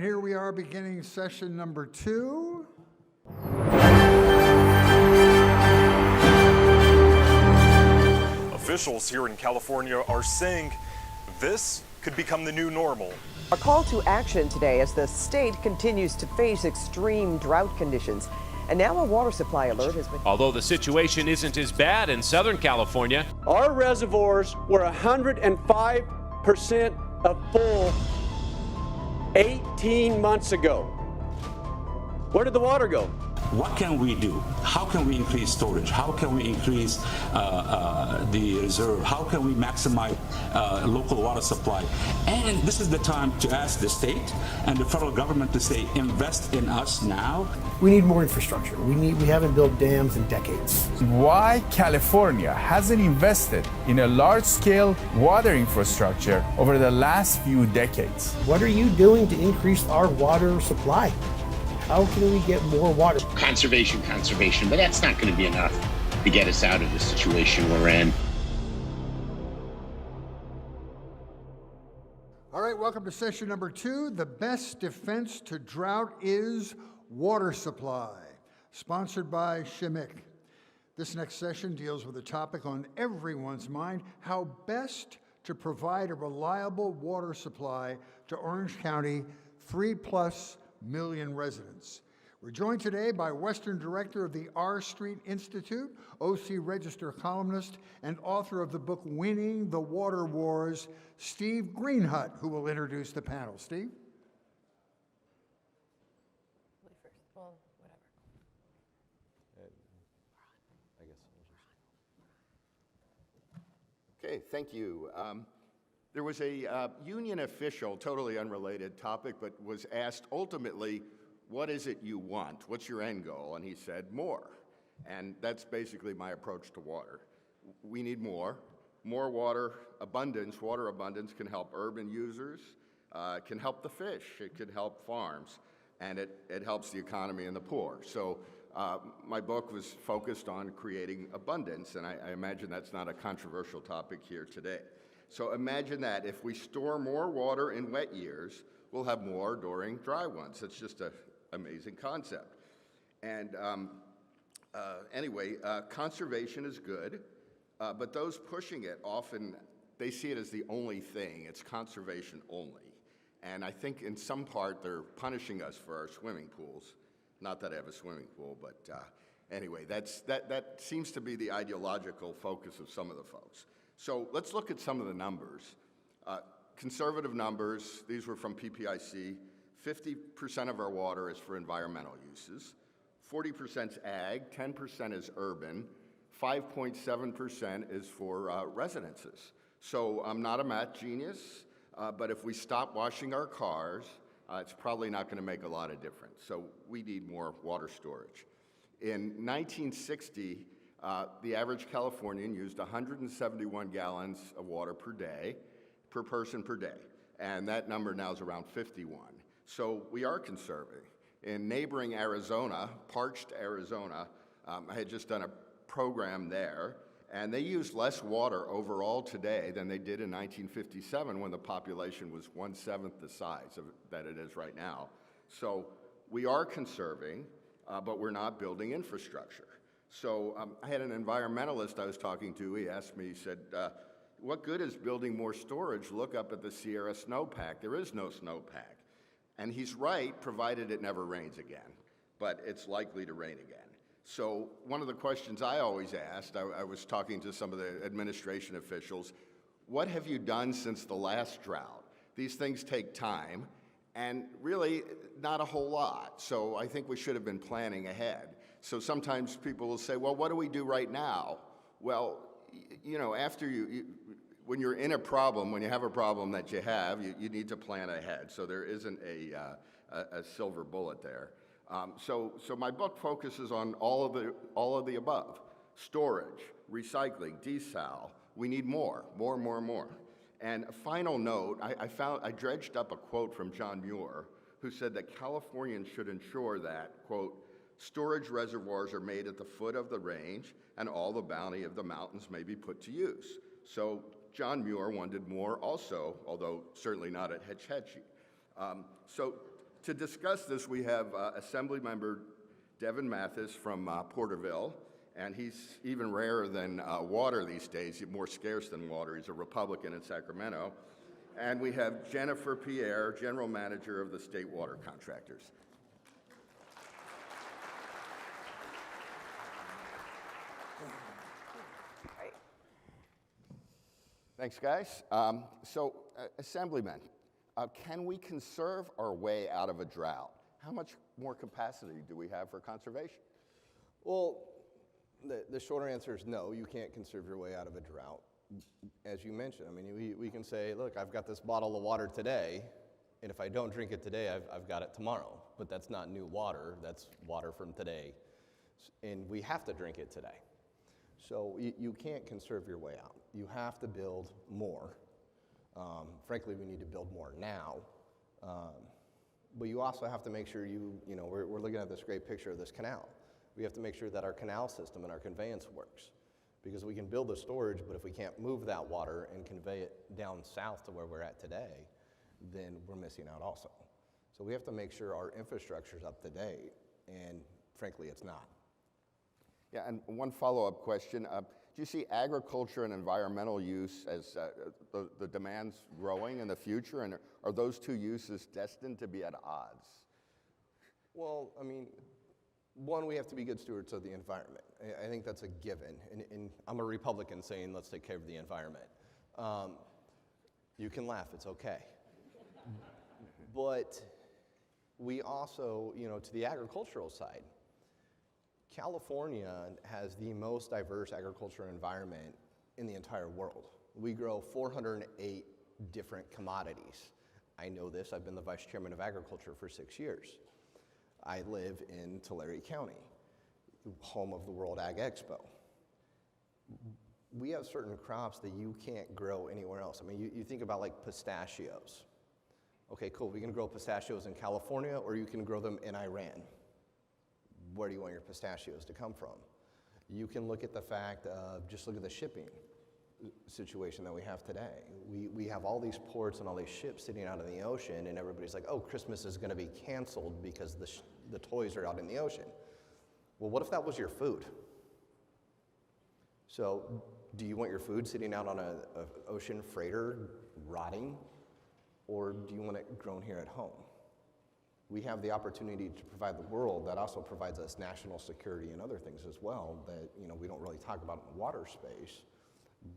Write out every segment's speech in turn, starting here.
here we are beginning session number 2. Officials here in California are saying this could become the new normal. A call to action today as the state continues to face extreme drought conditions. And now a water supply alert has been... Although the situation isn't as bad in Southern California. Our reservoirs were 105% of full 18 months ago. Where did the water go? What can we do? How can we increase storage? How can we increase the reserve? How can we maximize local water supply? And this is the time to ask the state and the federal government to say, invest in us now. We need more infrastructure. We haven't built dams in decades. Why California hasn't invested in a large-scale water infrastructure over the last few decades? What are you doing to increase our water supply? How can we get more water? Conservation, but that's not going to be enough to get us out of the situation we're in. All right, welcome to session number 2. The best defense to drought is water supply, sponsored by Shimmick. This next session deals with a topic on everyone's mind: how best to provide a reliable water supply to Orange County 3+ million residents. We're joined today by Western Director of the R Street Institute, OC Register columnist, and author of the book Winning the Water Wars, Steve Greenhut, who will introduce the panel. Steve? Okay, thank you. There was a union official, totally unrelated topic, but was asked ultimately, what is it you want? What's your end goal? And he said, more. And that's basically my approach to water. We need more water abundance. Water abundance can help urban users, can help the fish, it can help farms, and it helps the economy and the poor. So my book was focused on creating abundance, and I imagine that's not a controversial topic here today. So imagine that if we store more water in wet years, we'll have more during dry ones. It's just an amazing concept. And anyway, conservation is good, but those pushing it often, they see it as the only thing. It's conservation only. And I think in some part they're punishing us for our swimming pools. Not that I have a swimming pool, but anyway, that seems to be the ideological focus of some of the folks. So let's look at some of the numbers. Conservative numbers, these were from PPIC. 50% of our water is for environmental uses. 40% is ag, 10% is urban, 5.7% is for residences. So I'm not a math genius, but if we stop washing our cars, it's probably not going to make a lot of difference. So we need more water storage. In 1960, the average Californian used 171 gallons of water per day, per person per day. And that number now is around 51. So we are conserving. In neighboring Arizona, parched Arizona, I had just done a program there, and they use less water overall today than they did in 1957 when the population was 1/7 the size that it is right now. So we are conserving, but we're not building infrastructure. So I had an environmentalist I was talking to. He asked me, he said, what good is building more storage? Look up at the Sierra snowpack. There is no snowpack. And he's right, provided it never rains again. But it's likely to rain again. So one of the questions I always asked, I was talking to some of the administration officials, what have you done since the last drought? These things take time, and really not a whole lot. So I think we should have been planning ahead. So sometimes people will say, well, what do we do right now? Well, you know, after when you're in a problem, when you have a problem that you have, you need to plan ahead. So there isn't a silver bullet there. So my book focuses on all of the above: storage, recycling, desal. We need more. And a final note: I dredged up a quote from John Muir, who said that Californians should ensure that, quote, storage reservoirs are made at the foot of the range, and all the bounty of the mountains may be put to use. So John Muir wanted more also, although certainly not at Hetch Hetchy. So To discuss this, we have Assemblymember Devon Mathis from Porterville, and he's even rarer than water these days, more scarce than water. He's a Republican in Sacramento. And we have Jennifer Pierre, General Manager of the State Water Contractors. Thanks, guys. Assemblymen, can we conserve our way out of a drought? How much more capacity do we have for conservation? Well, the shorter answer is no, you can't conserve your way out of a drought. As you mentioned, I mean, we can say, look, I've got this bottle of water today, and if I don't drink it today, I've got it tomorrow. But that's not new water, that's water from today. And we have to drink it today. So you can't conserve your way out. You have to build more. Frankly, we need to build more now. But you also have to make sure we're looking at this great picture of this canal. We have to make sure that our canal system and our conveyance works. Because we can build the storage, but if we can't move that water and convey it down south to where we're at today, then we're missing out also. So we have to make sure our infrastructure is up to date, and frankly, it's not. Yeah, and one follow-up question. Do you see agriculture and environmental use as the demands growing in the future, and are those two uses destined to be at odds? Well, I mean, one, we have to be good stewards of the environment. I think that's a given. And I'm a Republican saying, let's take care of the environment. You can laugh, it's okay. But we also, to the agricultural side, California has the most diverse agricultural environment in the entire world. We grow 408 different commodities. I know this, I've been the vice chairman of agriculture for 6 years. I live in Tulare County, home of the World Ag Expo. We have certain crops that you can't grow anywhere else. I mean, you think about like pistachios. Okay, cool, we can grow pistachios in California, or you can grow them in Iran. Where do you want your pistachios to come from? You can look at the fact of, just look at the shipping situation that we have today. We have all these ports and all these ships sitting out in the ocean, and everybody's like, oh, Christmas is gonna be canceled because the toys are out in the ocean. Well, what if that was your food? So do you want your food sitting out on an ocean freighter rotting, or do you want it grown here at home? We have the opportunity to provide the world that also provides us national security and other things as well that we don't really talk about in the water space,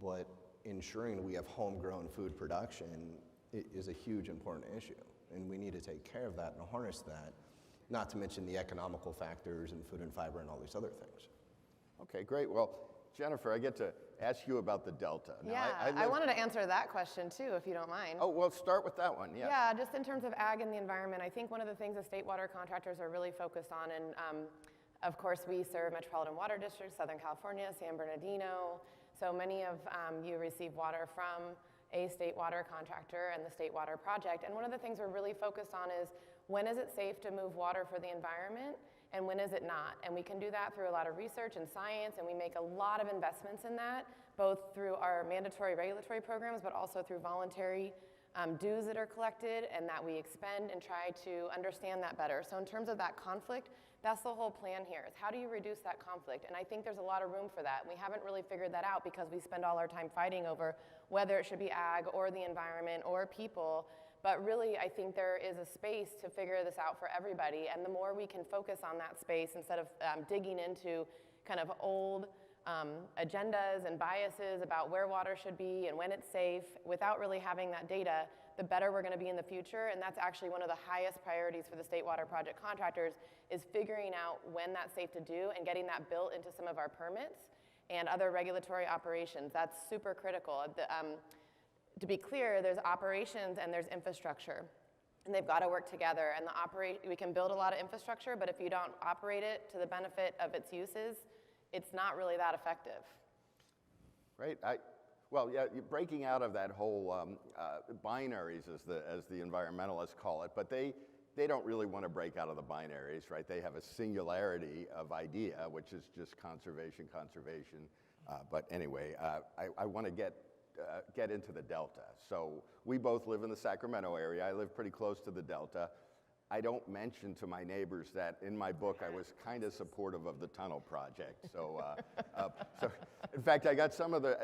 but ensuring we have homegrown food production is a huge important issue, and we need to take care of that and harness that, not to mention the economical factors and food and fiber and all these other things. Okay, great. Well, Jennifer, I get to ask you about the Delta. Now, I wanted to answer that question too, if you don't mind. Oh, well, start with that one, yeah. Yeah, just in terms of ag and the environment, I think one of the things the state water contractors are really focused on, and of course we serve Metropolitan Water District, Southern California, San Bernardino, so many of you receive water from a state water contractor and the State Water Project, and one of the things we're really focused on is when is it safe to move water for the environment, and when is it not? And we can do that through a lot of research and science, and we make a lot of investments in that, both through our mandatory regulatory programs, but also through voluntary dues that are collected and that we expend and try to understand that better. So in terms of that conflict, that's the whole plan here, is how do you reduce that conflict? And I think there's a lot of room for that. We haven't really figured that out because we spend all our time fighting over whether it should be ag or the environment or people. But really, I think there is a space to figure this out for everybody. And the more we can focus on that space instead of digging into kind of old agendas and biases about where water should be and when it's safe without really having that data, the better we're going to be in the future. And that's actually one of the highest priorities for the State Water Project contractors, is figuring out when that's safe to do and getting that built into some of our permits and other regulatory operations. That's super critical. To be clear, there's operations and there's infrastructure, and they've got to work together. And we can build a lot of infrastructure, but if you don't operate it to the benefit of its uses, it's not really that effective. Right. Well, yeah, you're breaking out of that whole binaries, as the environmentalists call it, but they don't really want to break out of the binaries, right? They have a singularity of idea, which is just conservation. But anyway, I want to get into the Delta. So we both live in the Sacramento area. I live pretty close to the Delta. I don't mention to my neighbors that in my book I was kind of supportive of the tunnel project. So, in fact, I got some of the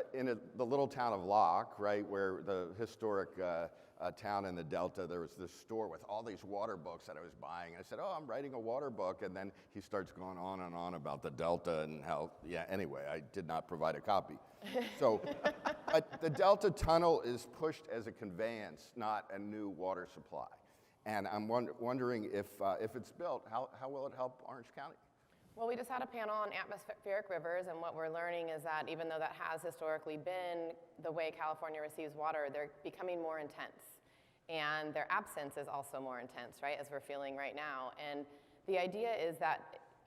little town of Locke, right, where the historic town in the Delta, there was this store with all these water books that I was buying. I said, oh, I'm writing a water book. And then he starts going on and on about the Delta and how, yeah, anyway, I did not provide a copy. So, but the Delta Tunnel is pushed as a conveyance, not a new water supply. And I'm wondering if it's built, how will it help Orange County? Well, we just had a panel on atmospheric rivers, and what we're learning is that even though that has historically been the way California receives water, they're becoming more intense. And their absence is also more intense, right, as we're feeling right now. And the idea is that,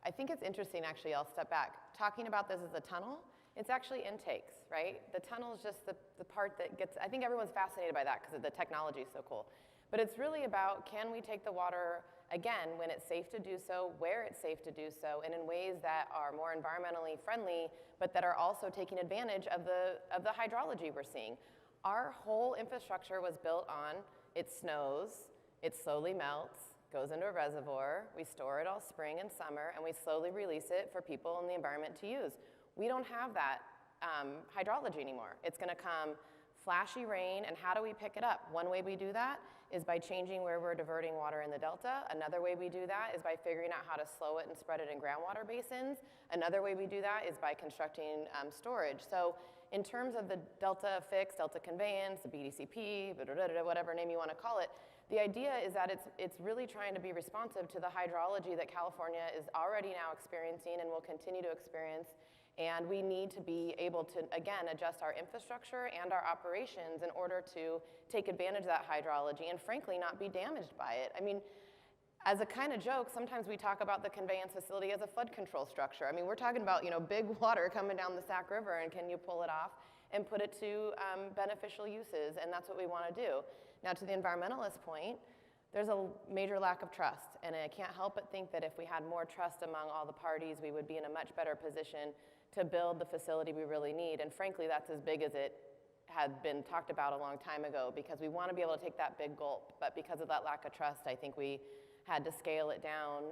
I think it's interesting, actually, I'll step back. Talking about this as a tunnel, it's actually intakes, right? The tunnel is just the part that gets, I think everyone's fascinated by that because the technology is so cool. But it's really about, can we take the water, again, when it's safe to do so, where it's safe to do so, and in ways that are more environmentally friendly, but that are also taking advantage of the hydrology we're seeing. Our whole infrastructure was built on, it snows, it slowly melts, goes into a reservoir, we store it all spring and summer, and we slowly release it for people in the environment to use. We don't have that hydrology anymore. It's gonna come flashy rain, and how do we pick it up? One way we do that is by changing where we're diverting water in the Delta. Another way we do that is by figuring out how to slow it and spread it in groundwater basins. Another way we do that is by constructing storage. So in terms of the Delta Fix, Delta Conveyance, the BDCP, whatever name you want to call it, the idea is that it's really trying to be responsive to the hydrology that California is already now experiencing and will continue to experience. And we need to be able to, again, adjust our infrastructure and our operations in order to take advantage of that hydrology and, frankly, not be damaged by it. I mean, as a kind of joke, sometimes we talk about the conveyance facility as a flood control structure. I mean, we're talking about, big water coming down the Sac River, and can you pull it off and put it to beneficial uses? And that's what we want to do. Now, to the environmentalist point, there's a major lack of trust. And I can't help but think that if we had more trust among all the parties, we would be in a much better position to build the facility we really need. And frankly, that's as big as it had been talked about a long time ago, because we want to be able to take that big gulp. But because of that lack of trust, I think we had to scale it down.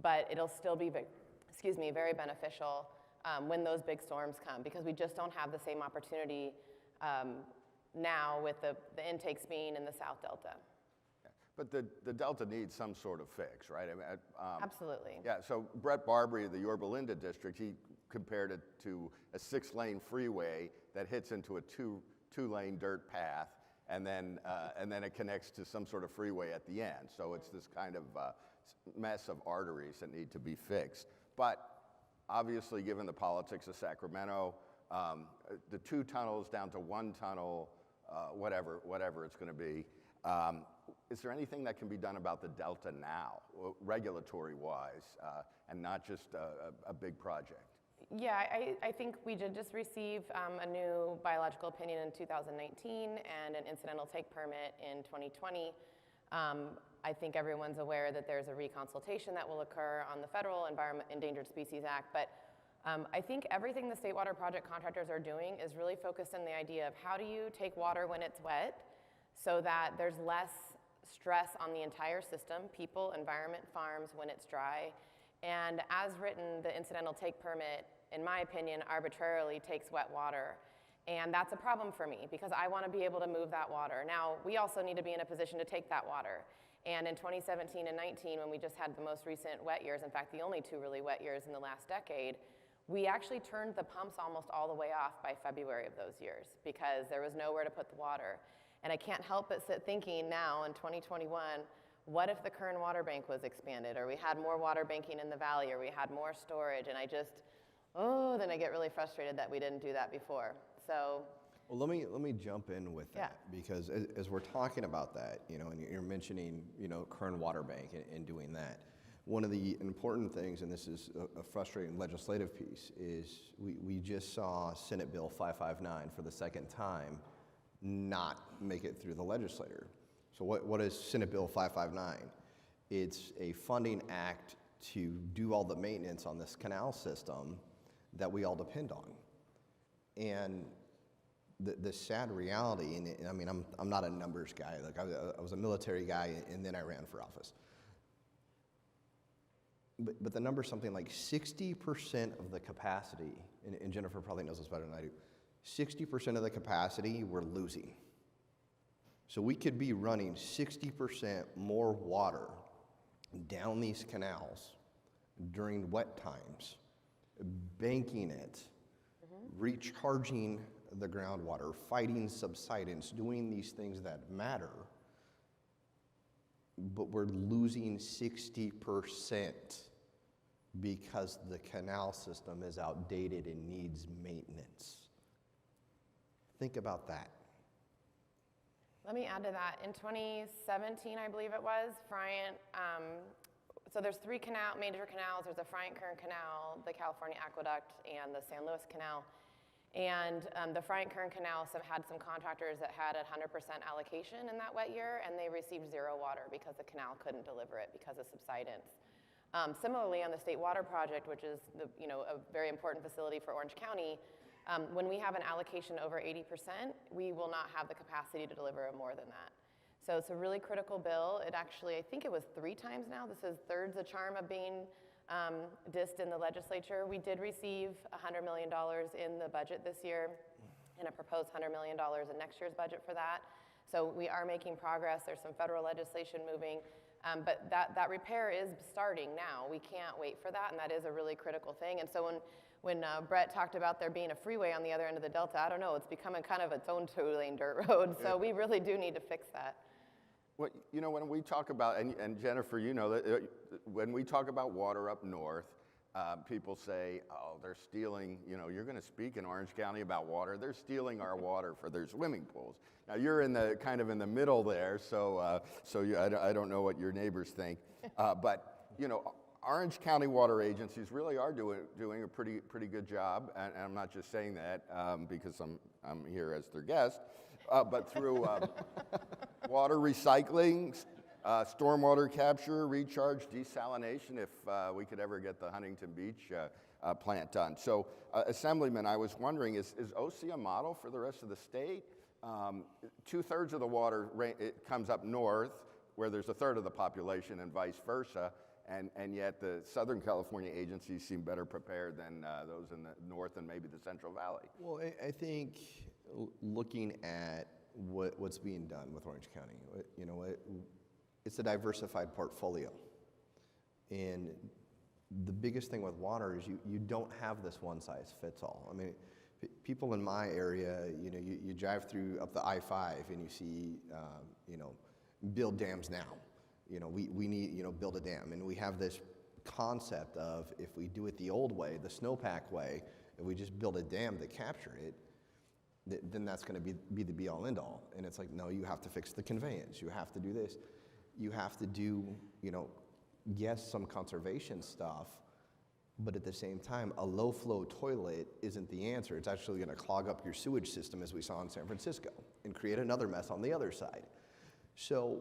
But it'll still be, very beneficial when those big storms come, because we just don't have the same opportunity now with the intakes being in the South Delta. But the Delta needs some sort of fix, right? I mean, Absolutely. Yeah, so Brett Barbary of the Yorba Linda district, he compared it to a 6-lane freeway that hits into a two-lane dirt path, and then it connects to some sort of freeway at the end. So it's this kind of mess of arteries that need to be fixed. But obviously, given the politics of Sacramento, the 2 tunnels down to 1 tunnel, whatever it's going to be. Is there anything that can be done about the Delta now, regulatory-wise, and not just a big project? Yeah, I think we did just receive a new biological opinion in 2019 and an incidental take permit in 2020. I think everyone's aware that there's a reconsultation that will occur on the federal Endangered Species Act, but I think everything the state water project contractors are doing is really focused on the idea of how do you take water when it's wet so that there's less stress on the entire system, people, environment, farms, when it's dry. And as written, the incidental take permit, in my opinion, arbitrarily takes wet water. And that's a problem for me, because I want to be able to move that water. Now, we also need to be in a position to take that water. And in 2017 and 19, when we just had the most recent wet years, in fact, the only 2 really wet years in the last decade, we actually turned the pumps almost all the way off by February of those years, because there was nowhere to put the water. And I can't help but sit thinking now in 2021, what if the Kern water bank was expanded, or we had more water banking in the valley, or we had more storage? And I just, then I get really frustrated that we didn't do that before. So. Well, let me jump in with that, because as we're talking about that, and you're mentioning, Kern water bank and doing that. One of the important things, and this is a frustrating legislative piece, is we just saw Senate Bill 559 for the second time not make it through the legislature. So what is Senate Bill 559? It's a funding act to do all the maintenance on this canal system that we all depend on. And the sad reality, and I mean, I'm not a numbers guy. Like I was a military guy, and then I ran for office. But the number's something like 60% of the capacity, and Jennifer probably knows this better than I do, 60% of the capacity we're losing. So we could be running 60% more water down these canals during wet times, banking it, recharging the groundwater, fighting subsidence, doing these things that matter, but we're losing 60% because the canal system is outdated and needs maintenance. Think about that. Let me add to that. In 2017, I believe it was, Friant, so there's three major canals. There's the Friant-Kern Canal, the California Aqueduct, and the San Luis Canal. And the Friant-Kern Canal had some contractors that had a 100% allocation in that wet year, and they received zero water because the canal couldn't deliver it because of subsidence. Similarly, on the State Water Project, which is a very important facility for Orange County, when we have an allocation over 80%, we will not have the capacity to deliver more than that. So it's a really critical bill. It actually, I think it was 3 times now. This is third the charm of being dissed in the legislature. We did receive $100 million in the budget this year and a proposed $100 million in next year's budget for that. So we are making progress. There's some federal legislation moving. But that repair is starting now. We can't wait for that, and that is a really critical thing. And so when Brett talked about there being a freeway on the other end of the Delta, I don't know, it's becoming kind of its own 2-lane dirt road. So we really do need to fix that. Well, when we talk about, and Jennifer, that when we talk about water up north, people say, oh, they're stealing, you're going to speak in Orange County about water. They're stealing our water for their swimming pools. Now, you're in the kind of in the middle there, so I don't know what your neighbors think. But, Orange County water agencies really are doing a pretty good job, and I'm not just saying that because I'm here as their guest, but through water recycling, stormwater capture, recharge, desalination, if we could ever get the Huntington Beach plant done. So, Assemblyman, I was wondering, is OC a model for the rest of the state? 2/3 of the water it comes up north, where there's 1/3 of the population, and vice versa, and yet the Southern California agencies seem better prepared than those in the north and maybe the Central Valley. Well, I think looking at what's being done with Orange County, it's a diversified portfolio. And the biggest thing with water is you don't have this one size fits all. I mean, people in my area, you drive up the I-5 and you see, build dams now. We need, build a dam. And we have this concept of if we do it the old way, the snowpack way, if we just build a dam to capture it, then that's going to be the be-all, end-all. And it's like, no, you have to fix the conveyance. You have to do this. You have to do, yes, some conservation stuff, but at the same time, a low-flow toilet isn't the answer. It's actually going to clog up your sewage system, as we saw in San Francisco, and create another mess on the other side. So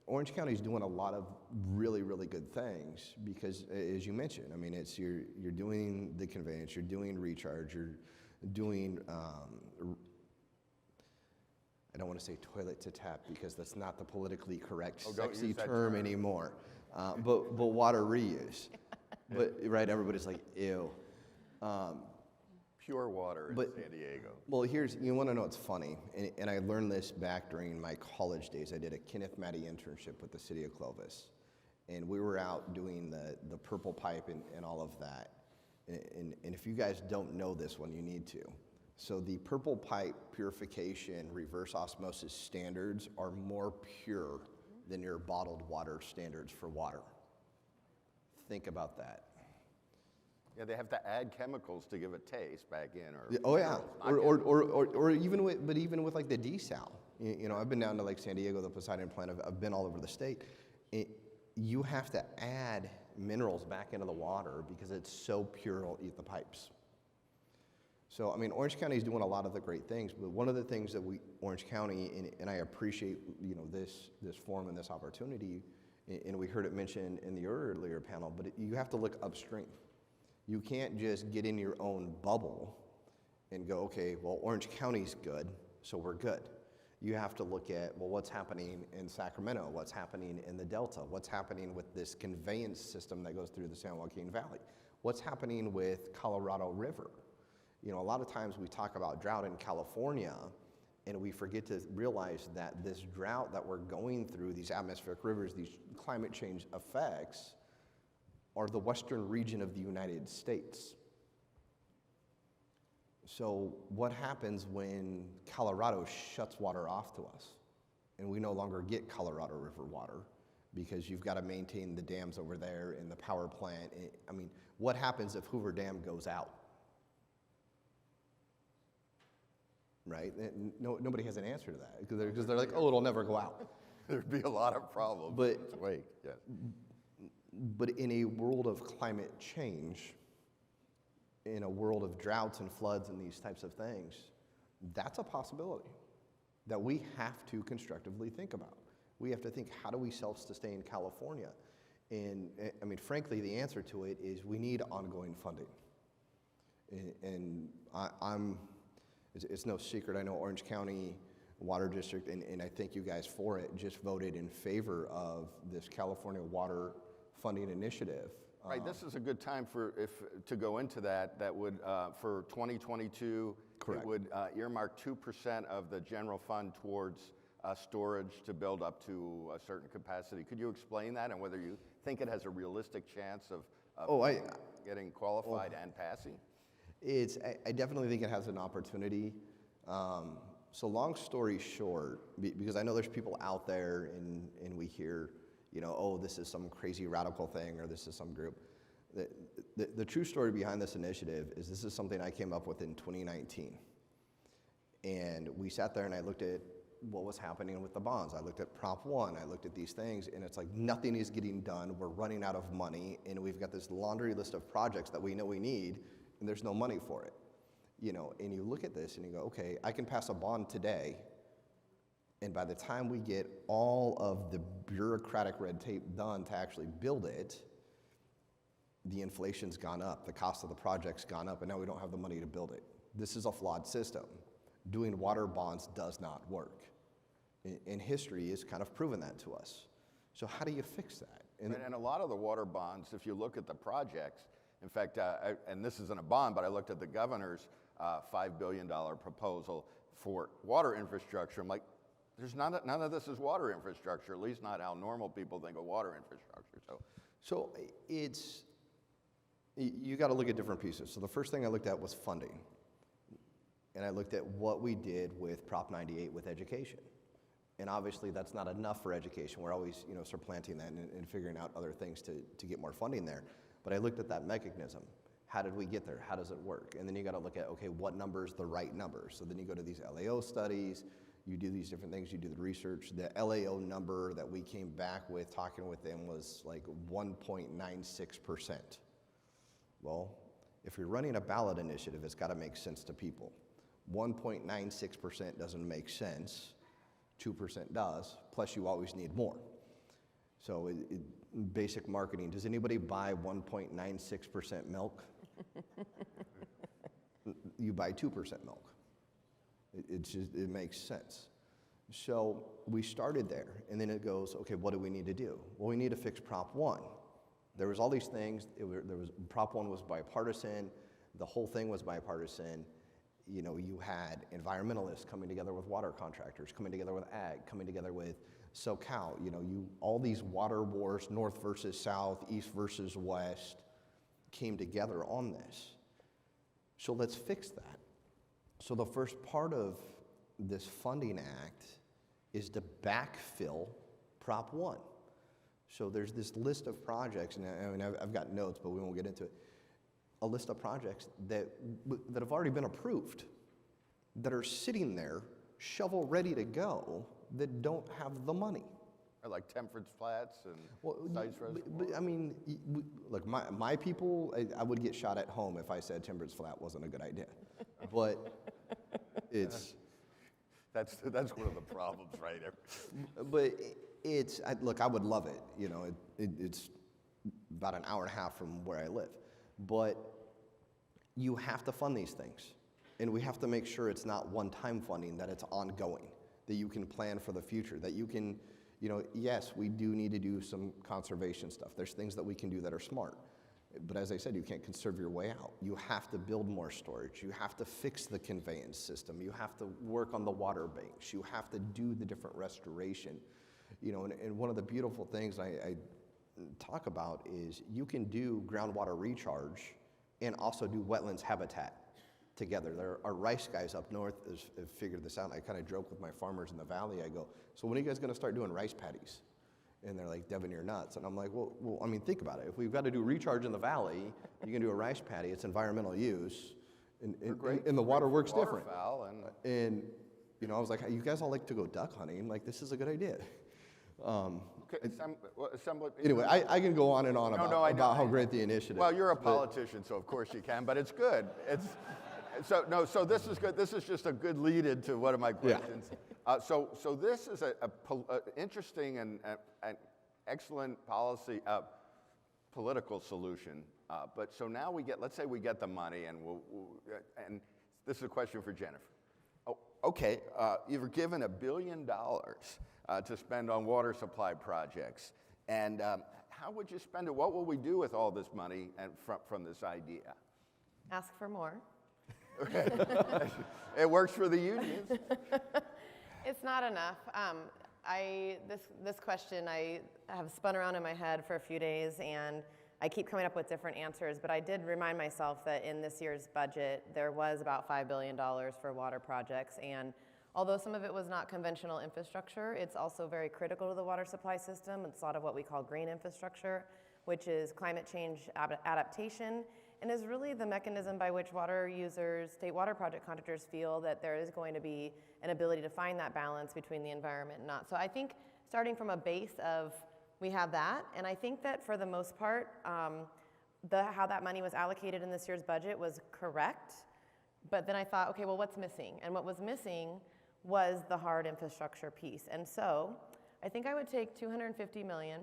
Orange County is doing a lot of really, really good things because, as you mentioned, I mean, it's you're doing the conveyance, you're doing recharge, you're doing, I don't want to say toilet to tap because that's not the politically correct, sexy term anymore, but water reuse. But right, everybody's like, ew. Pure water in San Diego. Well, you want to know what's funny, and I learned this back during my college days. I did a Kenneth Matty internship with the city of Clovis, and we were out doing the purple pipe and all of that. And if you guys don't know this one, you need to. So the purple pipe purification reverse osmosis standards are more pure than your bottled water standards for water. Think about that. Yeah, they have to add chemicals to give it taste back in, or even with like the desal. I've been down to like San Diego, the Poseidon plant. I've been all over the state. You have to add minerals back into the water because it's so pure it'll eat the pipes. So I mean, Orange County is doing a lot of the great things, but one of the things that Orange County, and I appreciate this forum and this opportunity, and we heard it mentioned in the earlier panel, but you have to look upstream. You can't just get in your own bubble and go, okay, well, Orange County's good, so we're good. You have to look at, well, what's happening in Sacramento? What's happening in the Delta? What's happening with this conveyance system that goes through the San Joaquin Valley? What's happening with Colorado River? You know, a lot of times we talk about drought in California, and we forget to realize that this drought that we're going through, these atmospheric rivers, these climate change effects, are the western region of the United States. So what happens when Colorado shuts water off to us and we no longer get Colorado River water because you've got to maintain the dams over there and the power plant? I mean, what happens if Hoover Dam goes out? Right? Nobody has an answer to that because they're like, oh, it'll never go out. There'd be a lot of problems. But, wait, yes. But in a world of climate change, in a world of droughts and floods and these types of things, that's a possibility that we have to constructively think about. We have to think, how do we self-sustain California? And I mean, frankly, the answer to it is we need ongoing funding. And it's no secret, I know Orange County Water District, and I thank you guys for it, just voted in favor of this California Water Funding Initiative. Right, this is a good time to go into that. That would, for 2022, correct. It would earmark 2% of the general fund towards storage to build up to a certain capacity. Could you explain that and whether you think it has a realistic chance of getting qualified and passing? I definitely think it has an opportunity. So long story short, because I know there's people out there and we hear, you know, oh, this is some crazy radical thing or this is some group. The true story behind this initiative is this is something I came up with in 2019. And we sat there and I looked at what was happening with the bonds. I looked at Prop 1, I looked at these things, and it's like nothing is getting done. We're running out of money, and we've got this laundry list of projects that we know we need, and there's no money for it. You know, and you look at this and you go, okay, I can pass a bond today, and by the time we get all of the bureaucratic red tape done to actually build it, the inflation's gone up, the cost of the project's gone up, and now we don't have the money to build it. This is a flawed system. Doing water bonds does not work. And history has kind of proven that to us. So how do you fix that? And a lot of the water bonds, if you look at the projects, in fact, and this isn't a bond, but I looked at the governor's $5 billion proposal for water infrastructure. I'm like, there's none of this is water infrastructure, at least not how normal people think of water infrastructure. So it's, you got to look at different pieces. So the first thing I looked at was funding. And I looked at what we did with Prop 98 with education. And obviously that's not enough for education. We're always, you know, supplanting that and figuring out other things to get more funding there. But I looked at that mechanism. How did we get there? How does it work? And then you got to look at, okay, what number is the right number? So then you go to these LAO studies, you do these different things, you do the research. The LAO number that we came back with talking with them was like 1.96%. Well, if you're running a ballot initiative, it's got to make sense to people. 1.96% doesn't make sense. 2% does, plus you always need more. So basic marketing, does anybody buy 1.96% milk? You buy 2% milk. It makes sense. So we started there, and then it goes, okay, what do we need to do? Well, we need to fix Prop 1. There was all these things, Prop 1 was bipartisan, the whole thing was bipartisan. You know, you had environmentalists coming together with water contractors, coming together with ag, coming together with SoCal, you know, all these water wars, north versus south, east versus west, came together on this. So let's fix that. So the first part of this funding act is to backfill Prop 1. So there's this list of projects, and I mean, I've got notes, but we won't get into it. A list of projects that have already been approved, that are sitting there, shovel ready to go, that don't have the money. Like Temperance Flats and Sites Reservoirs? But I mean, look, my people, I would get shot at home if I said Temperance Flat wasn't a good idea. But it's... That's one of the problems, right? But look, I would love it. You know, it's about an hour and a half from where I live. But you have to fund these things. And we have to make sure it's not one-time funding, that it's ongoing, that you can plan for the future, that you can, yes, we do need to do some conservation stuff. There's things that we can do that are smart. But as I said, you can't conserve your way out. You have to build more storage. You have to fix the conveyance system. You have to work on the water banks. You have to do the different restoration. And one of the beautiful things I talk about is you can do groundwater recharge and also do wetlands habitat together. There are rice guys up north have figured this out. I kind of joke with my farmers in the valley. I go, so when are you guys going to start doing rice paddies? And they're like, Devon, you're nuts. And I'm like, well, I mean, think about it. If we've got to do recharge in the valley, you can do a rice paddy. It's environmental use, and the water works different. And I was like, you guys all like to go duck hunting. Like, this is a good idea. Anyway, I can go on and on about how great the initiative is. Well, you're a politician, so of course you can, but it's good. So this is good. This is just a good lead into one of my questions. Yeah. So this is a interesting and excellent policy, political solution. But so now let's say we get the money, and and this is a question for Jennifer. Oh, okay, you're given $1 billion to spend on water supply projects, and how would you spend it? What will we do with all this money and from this idea? Ask for more. Okay. It works for the unions. It's not enough. This question I have spun around in my head for a few days, and I keep coming up with different answers, but I did remind myself that in this year's budget, there was about $5 billion for water projects, and although some of it was not conventional infrastructure, it's also very critical to the water supply system. It's a lot of what we call green infrastructure, which is climate change adaptation, and is really the mechanism by which water users, state water project contractors feel that there is going to be an ability to find that balance between the environment and not. So I think starting from a base of we have that, and I think that for the most part, how that money was allocated in this year's budget was correct, but then I thought, okay, well, what's missing? And what was missing was the hard infrastructure piece. And so I think I would take $250 million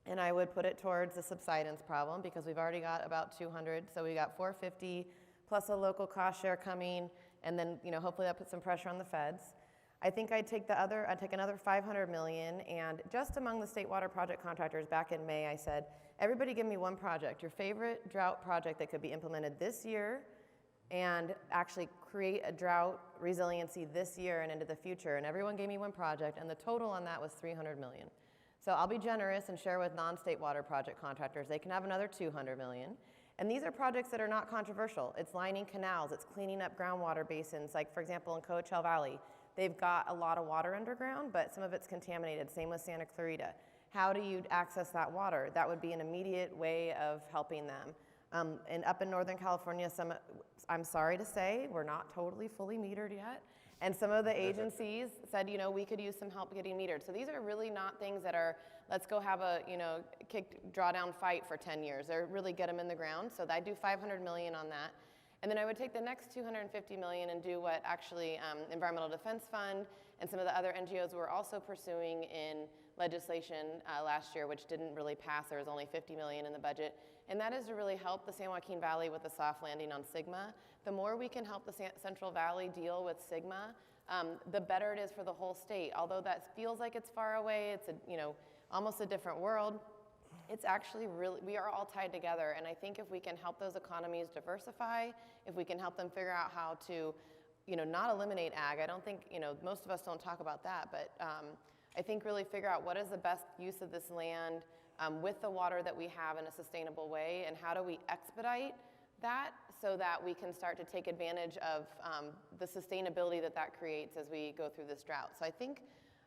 and I would put it towards the subsidence problem, because we've already got about 200, so we got 450 plus a local cost share coming, and then hopefully that puts some pressure on the feds. I think I'd take another $500 million, and just among the state water project contractors back in May, I said, everybody give me one project, your favorite drought project that could be implemented this year and actually create a drought resiliency this year and into the future. And everyone gave me one project, and the total on that was $300 million. So I'll be generous and share with non-state water project contractors. They can have another $200 million. And these are projects that are not controversial. It's lining canals, it's cleaning up groundwater basins. Like, for example, in Coachella Valley, they've got a lot of water underground, but some of it's contaminated. Same with Santa Clarita. How do you access that water? That would be an immediate way of helping them. And up in Northern California, I'm sorry to say, we're not totally fully metered yet. And some of the agencies said, we could use some help getting metered. So these are really not things that are, let's go have a, drawdown fight for 10 years. They're really get them in the ground. So I do $500 million on that. And then I would take the next $250 million and do what actually Environmental Defense Fund and some of the other NGOs were also pursuing in legislation last year, which didn't really pass. There was only $50 million in the budget. And that is to really help the San Joaquin Valley with the soft landing on Sigma. The more we can help the Central Valley deal with Sigma, the better it is for the whole state. Although that feels like it's far away, it's almost a different world. It's actually really, we are all tied together, and I think if we can help those economies diversify, if we can help them figure out how to, not eliminate ag, I don't think, most of us don't talk about that, but I think really figure out what is the best use of this land with the water that we have in a sustainable way, and how do we expedite that so that we can start to take advantage of the sustainability that creates as we go through this drought. So I think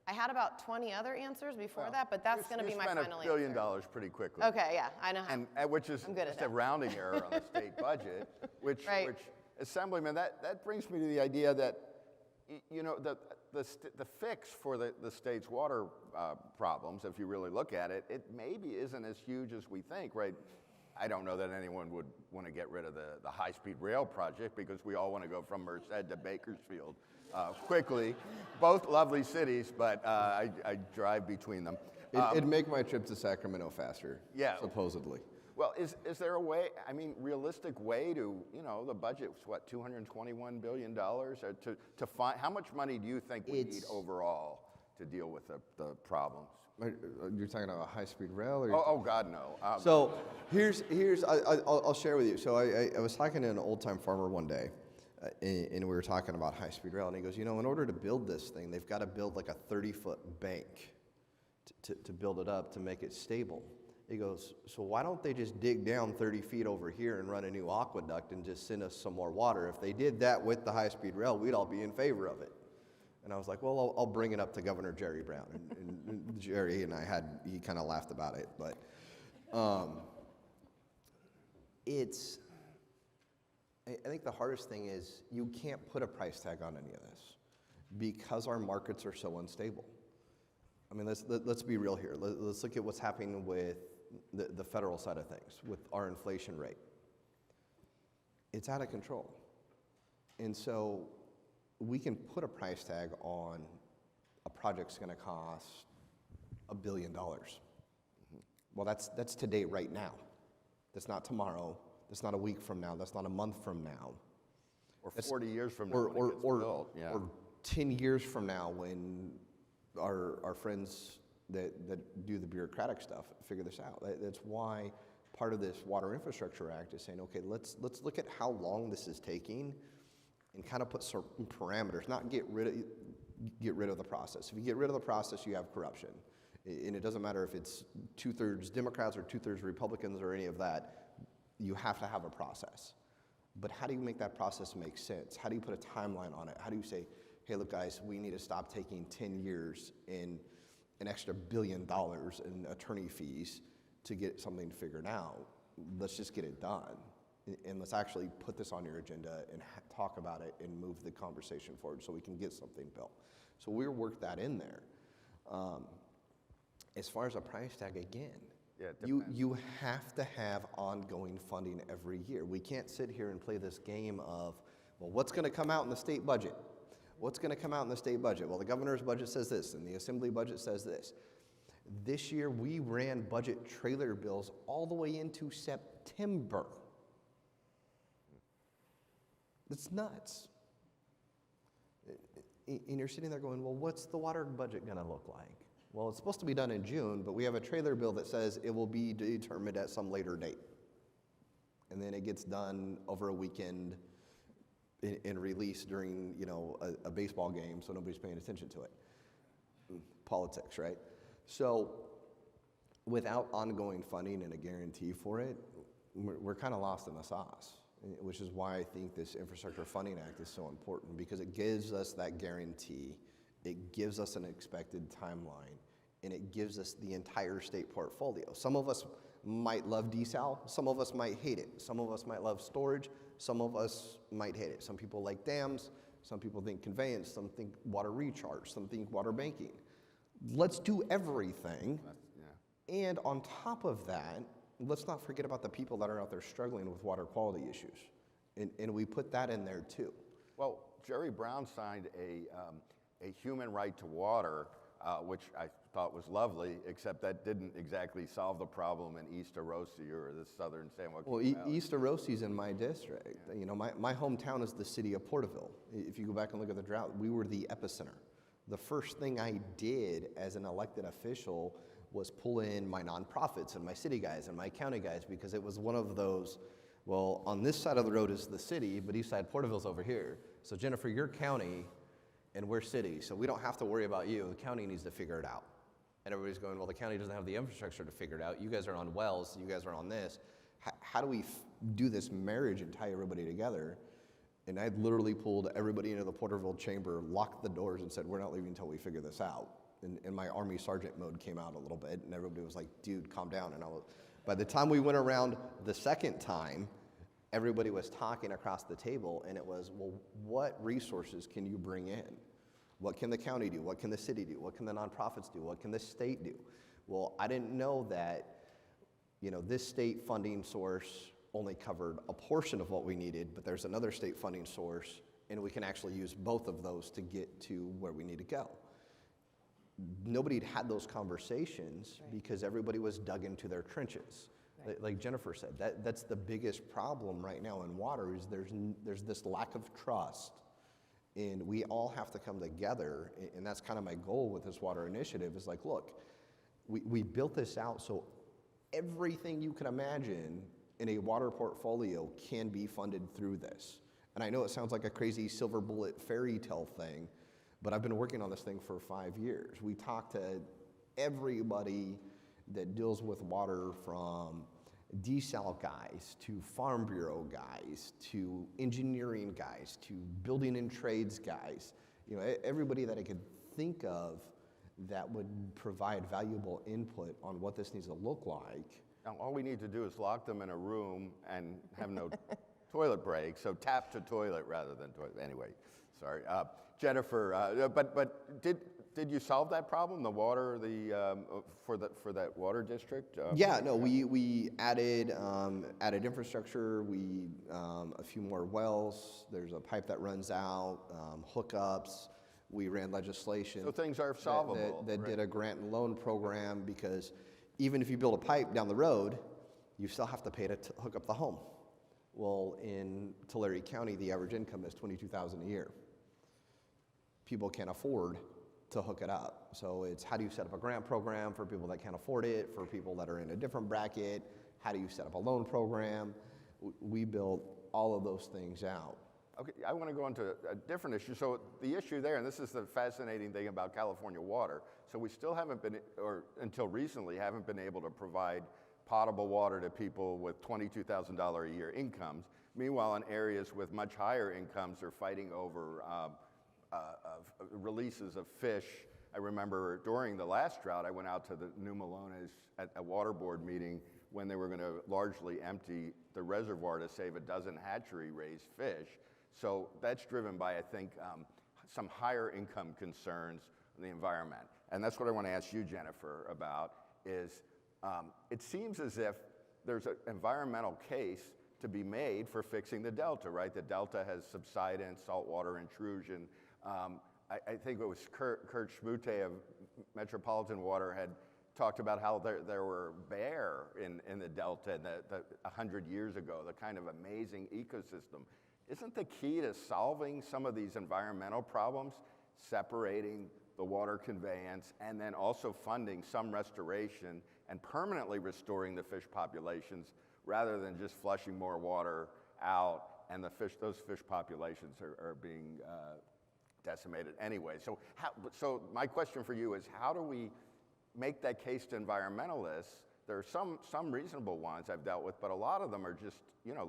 I had about 20 other answers before that, but that's going to be my final answer. You spent $1 billion pretty quickly. Okay, yeah, I know. And which is just a rounding error on the state budget, which Assemblyman, that brings me to the idea that the fix for the state's water problems, if you really look at it, it maybe isn't as huge as we think, right? I don't know that anyone would want to get rid of the high-speed rail project, because we all want to go from Merced to Bakersfield quickly. Both lovely cities, but I drive between them. It'd make my trip to Sacramento faster, supposedly. Well, is there a way, I mean, realistic way to, you know, the budget's what, $221 billion? To find, how much money do you think we need overall to deal with the problems? You're talking about high-speed rail? Or Oh, God, no. So I'll share with you. So I was talking to an old-time farmer one day, and we were talking about high-speed rail, and he goes, you know, in order to build this thing, they've got to build like a 30-foot bank to build it up to make it stable. He goes, so why don't they just dig down 30 feet over here and run a new aqueduct and just send us some more water? If they did that with the high-speed rail, we'd all be in favor of it. And I was like, well, I'll bring it up to Governor Jerry Brown. And Jerry and he kind of laughed about it. But I think the hardest thing is you can't put a price tag on any of this because our markets are so unstable. I mean, let's be real here. Let's look at what's happening with the federal side of things, with our inflation rate. It's out of control. And so we can put a price tag on a project's going to cost $1 billion. Well, that's today, right now. That's not tomorrow. That's not a week from now. That's not a month from now. Or 40 years from now when it gets built. Yeah. Or 10 years from now when our friends that do the bureaucratic stuff figure this out. That's why part of this Water Infrastructure Act is saying, okay, let's look at how long this is taking and kind of put certain parameters, not get rid of the process. If you get rid of the process, you have corruption. And it doesn't matter if it's 2/3 Democrats or 2/3 Republicans or any of that, you have to have a process. But how do you make that process make sense? How do you put a timeline on it? How do you say, hey, look, guys, we need to stop taking 10 years and an extra $1 billion in attorney fees to get something figured out. Let's just get it done. And let's actually put this on your agenda and talk about it and move the conversation forward so we can get something built. So we'll work that in there. As far as a price tag, again, you have to have ongoing funding every year. We can't sit here and play this game of, well, what's going to come out in the state budget? What's going to come out in the state budget? Well, the governor's budget says this, and the assembly budget says this. This year, we ran budget trailer bills all the way into September. That's nuts. And you're sitting there going, well, what's the water budget going to look like? Well, it's supposed to be done in June, but we have a trailer bill that says it will be determined at some later date. And then it gets done over a weekend and released during, you know, a baseball game, so nobody's paying attention to it. Politics, right? So without ongoing funding and a guarantee for it, we're kind of lost in the sauce, which is why I think this Infrastructure Funding Act is so important, because it gives us that guarantee, it gives us an expected timeline, and it gives us the entire state portfolio. Some of us might love desal, some of us might hate it, some of us might love storage, some of us might hate it. Some people like dams, some people think conveyance, some think water recharge, some think water banking. Let's do everything, and on top of that, let's not forget about the people that are out there struggling with water quality issues, and we put that in there too. Well, Jerry Brown signed a human right to water, which I thought was lovely, except that didn't exactly solve the problem in East Orosi or the southern San Joaquin Valley. Well, East Orosi's in my district. Yeah. You know, my hometown is the city of Porterville. If you go back and look at the drought, we were the epicenter. The first thing I did as an elected official was pull in my nonprofits and my city guys and my county guys, because it was one of those, well, on this side of the road is the city, but east side Porterville's over here. So Jennifer, you're county and we're city, so we don't have to worry about you. The county needs to figure it out. And everybody's going, well, the county doesn't have the infrastructure to figure it out. You guys are on wells, you guys are on this. How do we do this marriage and tie everybody together? And I literally pulled everybody into the Porterville chamber, locked the doors, and said, we're not leaving until we figure this out. And my Army sergeant mode came out a little bit, and everybody was like, dude, calm down. And by the time we went around the second time, everybody was talking across the table, and it was, well, what resources can you bring in? What can the county do? What can the city do? What can the nonprofits do? What can the state do? Well, I didn't know that, you know, this state funding source only covered a portion of what we needed, but there's another state funding source, and we can actually use both of those to get to where we need to go. Nobody had those conversations because everybody was dug into their trenches. Like Jennifer said, that's the biggest problem right now in water is there's this lack of trust. And we all have to come together, and that's kind of my goal with this water initiative is like, look, we built this out so everything you can imagine in a water portfolio can be funded through this. And I know it sounds like a crazy silver bullet fairy tale thing, but I've been working on this thing for 5 years. We talked to everybody that deals with water, from desal guys to Farm Bureau guys to engineering guys to building and trades guys. You know, everybody that I could think of that would provide valuable input on what this needs to look like. Now, all we need to do is lock them in a room and have no toilet break, so tap to toilet rather than toilet. Anyway, sorry. Jennifer, but did you solve that problem, the water, for that water district? Yeah, no, we added infrastructure, a few more wells, there's a pipe that runs out, hookups, we ran legislation. So things are solvable. That did a grant and loan program, because even if you build a pipe down the road, you still have to pay to hook up the home. Well, in Tulare County, the average income is $22,000 a year. People can't afford to hook it up. So it's how do you set up a grant program for people that can't afford it, for people that are in a different bracket? How do you set up a loan program? We built all of those things out. Okay, I want to go into a different issue. So the issue there, and this is the fascinating thing about California water, so we still haven't been, or until recently, haven't been able to provide potable water to people with $22,000 a year incomes. Meanwhile, in areas with much higher incomes, they're fighting over releases of fish. I remember during the last drought, I went out to the New Melones at a water board meeting when they were going to largely empty the reservoir to save a dozen hatchery-raised fish. So that's driven by, I think, some higher income concerns in the environment. And that's what I want to ask you, Jennifer, about is it seems as if there's an environmental case to be made for fixing the delta, right? The delta has subsidence, saltwater intrusion. I think it was Kurt Schmute of Metropolitan Water had talked about how there were bear in the delta 100 years ago, the kind of amazing ecosystem. Isn't the key to solving some of these environmental problems separating the water conveyance and then also funding some restoration and permanently restoring the fish populations rather than just flushing more water out and those fish populations are being decimated anyway. So my question for you is, how do we make that case to environmentalists? There are some reasonable ones I've dealt with, but a lot of them are just,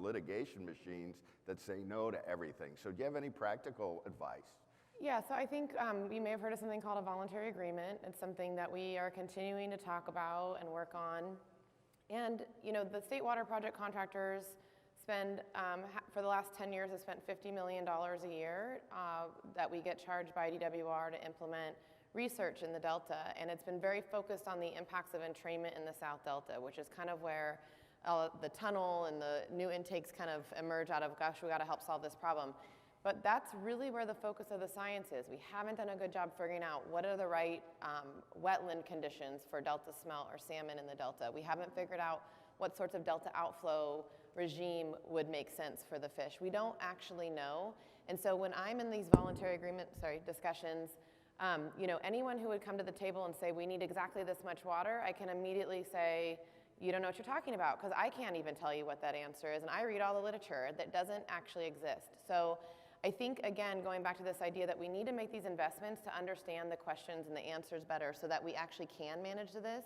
litigation machines that say no to everything. So do you have any practical advice? Yeah, so I think you may have heard of something called a voluntary agreement. It's something that we are continuing to talk about and work on. And, the state water project contractors spend, for the last 10 years, have spent $50 million a year that we get charged by DWR to implement research in the Delta. And it's been very focused on the impacts of entrainment in the South Delta, which is kind of where the tunnel and the new intakes kind of emerge out of, gosh, we got to help solve this problem. But that's really where the focus of the science is. We haven't done a good job figuring out what are the right wetland conditions for Delta smelt or salmon in the Delta. We haven't figured out what sorts of Delta outflow regime would make sense for the fish. We don't actually know. And so when I'm in these voluntary discussions, anyone who would come to the table and say, we need exactly this much water, I can immediately say, you don't know what you're talking about, because I can't even tell you what that answer is. And I read all the literature that doesn't actually exist. So I think, again, going back to this idea that we need to make these investments to understand the questions and the answers better so that we actually can manage this.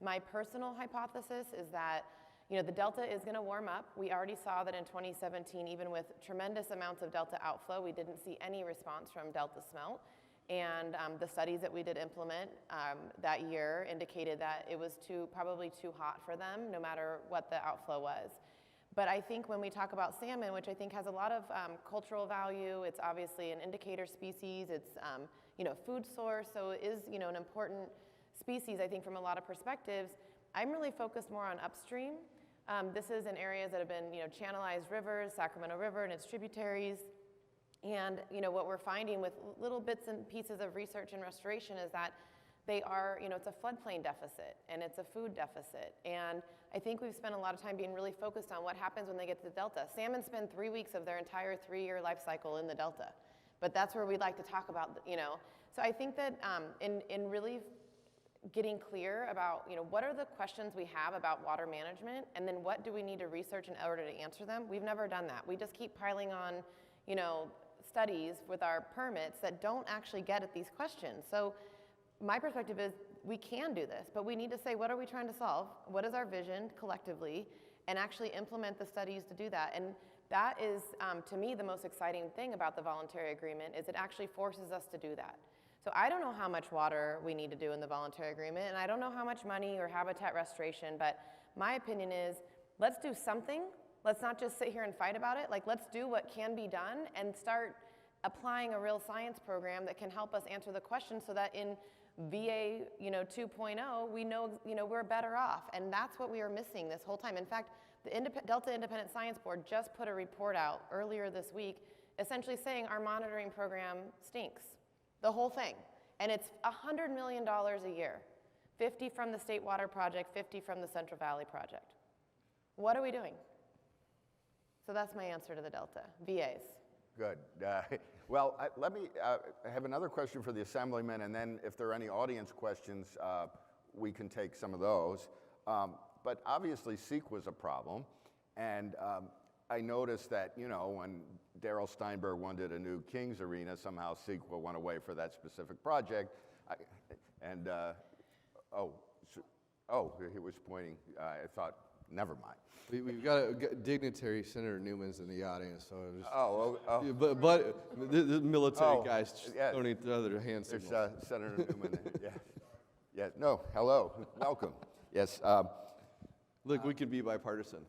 My personal hypothesis is that the Delta is going to warm up. We already saw that in 2017, even with tremendous amounts of Delta outflow, we didn't see any response from Delta smelt. And the studies that we did implement that year indicated that it was probably too hot for them, no matter what the outflow was. But I think when we talk about salmon, which I think has a lot of cultural value, it's obviously an indicator species, it's food source, so it is an important species, I think, from a lot of perspectives. I'm really focused more on upstream. This is in areas that have been channelized rivers, Sacramento River and its tributaries. And what we're finding with little bits and pieces of research and restoration is that they are, it's a floodplain deficit and it's a food deficit. And I think we've spent a lot of time being really focused on what happens when they get to the Delta. Salmon spend 3 weeks of their entire 3-year life cycle in the Delta. But that's where we'd like to talk about, So I think that in really getting clear about, what are the questions we have about water management, and then what do we need to research in order to answer them? We've never done that. We just keep piling on, studies with our permits that don't actually get at these questions. So my perspective is we can do this, but we need to say, what are we trying to solve? What is our vision collectively? And actually implement the studies to do that. And that is, to me, the most exciting thing about the voluntary agreement is it actually forces us to do that. So I don't know how much water we need to do in the voluntary agreement, and I don't know how much money or habitat restoration, but my opinion is let's do something. Let's not just sit here and fight about it. Like, let's do what can be done and start applying a real science program that can help us answer the question so that in VA 2.0, we know we're better off. And that's what we are missing this whole time. In fact, the Delta Independent Science Board just put a report out earlier this week essentially saying our monitoring program stinks. The whole thing. And it's $100 million a year. 50 from the State Water Project, 50 from the Central Valley Project. What are we doing? So that's my answer to the Delta, VAs. Good. Well, let me have another question for the Assemblyman, and then if there are any audience questions, we can take some of those. But obviously, SEQ was a problem, and I noticed that, when Darrell Steinberg wanted a new Kings Arena, somehow SEQ went away for that specific project. He was pointing, I thought, never mind. We've got dignitary Senator Newman's in the audience, so just, but the military guys don't need the other hand signals. There's Senator Newman. Yeah. No. Hello. Welcome. Yes. Look, we can be bipartisan.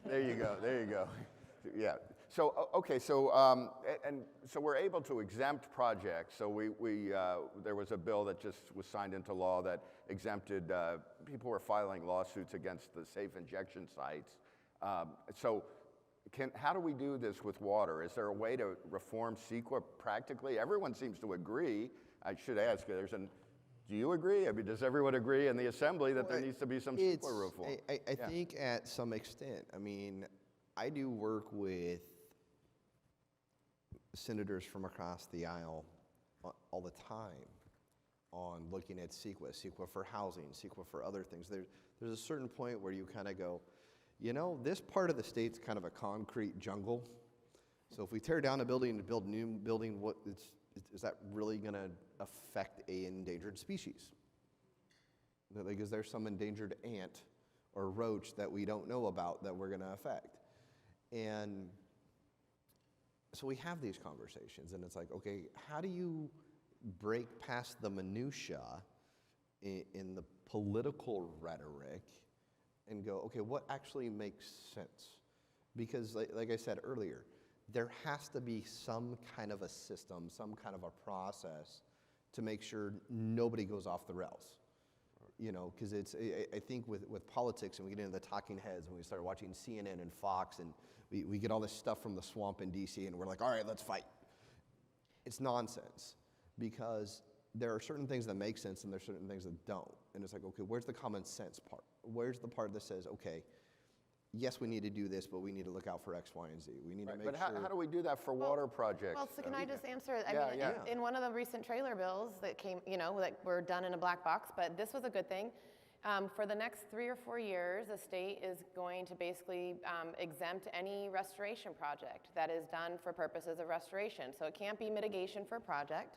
There you go. Yeah. So okay. So so we're able to exempt projects. So there was a bill that just was signed into law that exempted people who are filing lawsuits against the safe injection sites. So how do we do this with water? Is there a way to reform CEQA practically? Everyone seems to agree. I should ask. Do you agree? I mean, does everyone agree in the Assembly that there needs to be some CEQA reform? I think at some extent. I mean, I do work with senators from across the aisle all the time on looking at CEQA for housing, CEQA for other things. There's a certain point where you kind of go, this part of the state's kind of a concrete jungle. So if we tear down a building and build a new building, is that really going to affect an endangered species? Like, is there some endangered ant or roach that we don't know about that we're going to affect? And so we have these conversations, and it's like, okay, how do you break past the minutia in the political rhetoric and go, okay, what actually makes sense? Because like I said earlier, there has to be some kind of a system, some kind of a process to make sure nobody goes off the rails. Because I think with politics, and we get into the talking heads, and we start watching CNN and Fox, and we get all this stuff from the swamp in DC, and we're like, all right, let's fight. It's nonsense, because there are certain things that make sense, and there's certain things that don't. And it's like, okay, where's the common sense part? Where's the part that says, okay, yes, we need to do this, but we need to look out for X, Y, and Z. We need to make sure. But how do we do that for water projects? Well, so can I just answer? I mean, in one of the recent trailer bills that came, that were done in a black box, but this was a good thing. For the next 3 or 4 years, the state is going to basically exempt any restoration project that is done for purposes of restoration. So it can't be mitigation for a project.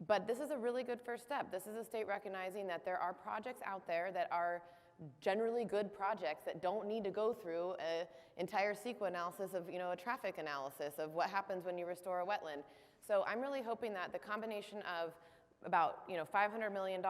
But this is a really good first step. This is a state recognizing that there are projects out there that are generally good projects that don't need to go through an entire CEQA analysis of, a traffic analysis of what happens when you restore a wetland. So I'm really hoping that the combination of about, $500 million